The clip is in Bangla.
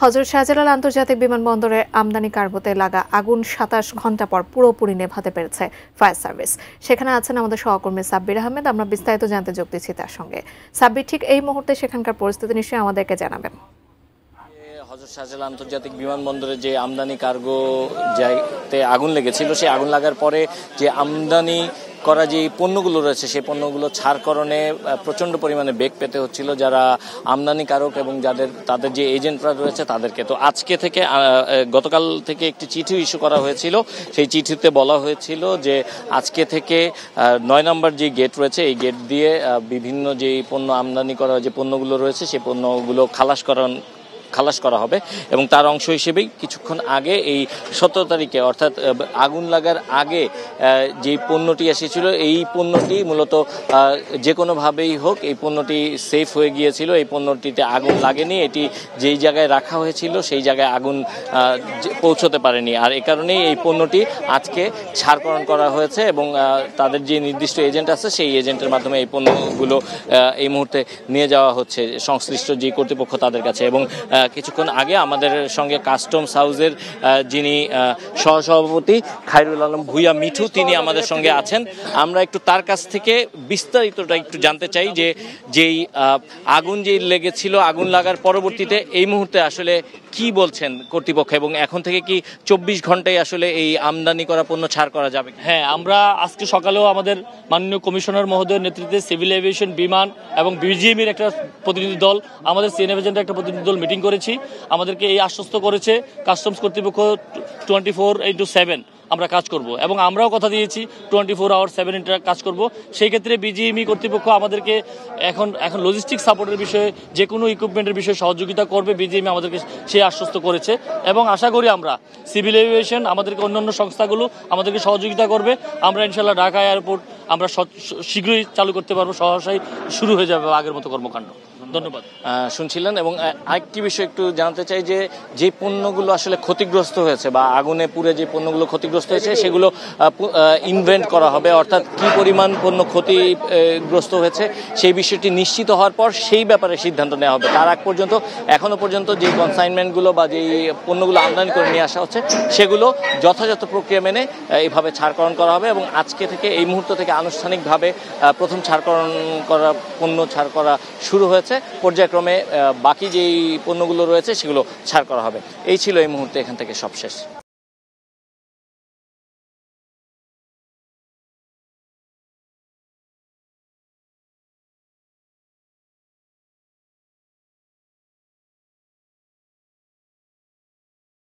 হযরত শাহজালাল আন্তর্জাতিক বিমানবন্দরে আমদানি কার্গোতে লাগা আগুন ২৭ ঘণ্টা পর পুরোপুরি নেভাতে পেরেছে ফায়ার সার্ভিস। সেখানে আছেন আমাদের সহকর্মী সাব্বির আহমেদ। আমরা বিস্তারিত জানতে যোগ দিচ্ছি তার সঙ্গে। সাব্বির, ঠিক এই মুহূর্তে সেখানকার পরিস্থিতি নিশ্চয়ই আমাদেরকে জানাবেন। হযরত শাহজালাল আন্তর্জাতিক বিমানবন্দরে যে আমদানি কার্গো যাইতে আগুন লেগেছিল, সেই আগুন লাগার পরে যে আমদানি করা যে পণ্যগুলো রয়েছে সেই পণ্যগুলো ছাড়করণে প্রচণ্ড পরিমাণে বেগ পেতে হচ্ছিল যারা আমদানিকারক এবং তাদের যে এজেন্টরা রয়েছে তাদেরকে। তো আজকে থেকে গতকাল থেকে একটি চিঠি ইস্যু করা হয়েছিল। সেই চিঠিতে বলা হয়েছিল যে আজকে থেকে ৯ নম্বর যে গেট রয়েছে এই গেট দিয়ে বিভিন্ন যে পণ্য আমদানি করা যে পণ্যগুলো রয়েছে সেই পণ্যগুলো খালাস করা হবে এবং তার অংশ হিসেবেই কিছুক্ষণ আগে এই ১৭ তারিখে অর্থাৎ আগুন লাগার আগে যে পণ্যটি এসেছিল এই পণ্যটি মূলত যে কোনোভাবেই হোক এই পণ্যটি সেফ হয়ে গিয়েছিল। এই পণ্যটিতে আগুন লাগেনি, এটি যেই জায়গায় রাখা হয়েছিল সেই জায়গায় আগুন পৌঁছতে পারেনি। আর এ কারণেই এই পণ্যটি আজকে ছাড়করণ করা হয়েছে এবং তাদের যে নির্দিষ্ট এজেন্ট আছে সেই এজেন্টের মাধ্যমে এই পণ্যগুলো এই মুহূর্তে নিয়ে যাওয়া হচ্ছে সংশ্লিষ্ট যে কর্তৃপক্ষ তাদের কাছে। এবং কিছুক্ষণ আগে আমাদের সঙ্গে কাস্টমস হাউসের যিনি সহসভাপতি খায়রুল আলম ভূঁইয়া মিঠু তিনি আমাদের সঙ্গে আছেন। আমরা একটু তার কাছ থেকে বিস্তারিতটা একটু জানতে চাই যে যেই আগুন যেই লেগেছিল, আগুন লাগার পরবর্তীতে এই মুহূর্তে আসলে কি বলছেন কর্তৃপক্ষ এবং এখন থেকে কি ২৪ ঘন্টায় আসলে এই আমদানি করা পণ্য ছাড় করা যাবে? হ্যাঁ, আমরা আজকে সকালেও আমাদের মাননীয় কমিশনার মহোদয়ের নেতৃত্বে সিভিল এভিয়েশন, বিমান এবং বিজিএমইর একটা প্রতিনিধি দল, আমাদের সিএনএফ এজেন্টের একটা প্রতিনিধি দল মিটিং করেছি। আমাদেরকে এই আশ্বস্ত করেছে কাস্টমস কর্তৃপক্ষ 24/7 আমরা কাজ করব এবং আমরাও কথা দিয়েছি 24/7 কাজ করব। সেই ক্ষেত্রে বিজিএমই কর্তৃপক্ষ আমাদেরকে এখন লজিস্টিক সাপোর্টের বিষয়ে যে কোনো ইকুইপমেন্টের বিষয়ে সহযোগিতা করবে। বিজিএমই আমাদেরকে সেই আশ্বস্ত করেছে এবং আশা করি আমরা সিভিল এভিয়েশন আমাদেরকে অন্যান্য সংস্থাগুলো আমাদেরকে সহযোগিতা করবে। আমরা ইনশাল্লাহ ঢাকা এয়ারপোর্ট আমরা শীঘ্রই চালু করতে পারবো, সহসাই শুরু হয়ে যাবে আগের মতো কর্মকাণ্ড। ধন্যবাদ। শুনছিলেন এবং আরেকটি বিষয় একটু জানতে চাই যে পণ্যগুলো আসলে ক্ষতিগ্রস্ত হয়েছে বা আগুনে পুড়ে যে পণ্যগুলো ক্ষতিগ্রস্ত হয়েছে সেগুলো ইনভেন্ট করা হবে, অর্থাৎ কি পরিমাণ পণ্য ক্ষতিগ্রস্ত হয়েছে সেই বিষয়টি নিশ্চিত হওয়ার পর সেই ব্যাপারে সিদ্ধান্ত নেওয়া হবে। তার আগ পর্যন্ত এখনো পর্যন্ত যে কনসাইনমেন্টগুলো বা যেই পণ্যগুলো আমদানি করে নিয়ে আসা হচ্ছে সেগুলো যথাযথ প্রক্রিয়া মেনে এইভাবে ছাড়করণ করা হবে এবং আজকে থেকে এই মুহূর্ত থেকে আনুষ্ঠানিকভাবে প্রথম ছাড়করণ করা পণ্য ছাড় করা শুরু হয়েছে। পর্যায়ক্রমে বাকি যেই পণ্যগুলো রয়েছে সেগুলো ছাড় করা হবে। এই ছিল এই মুহূর্তে এখান থেকে সবশেষ।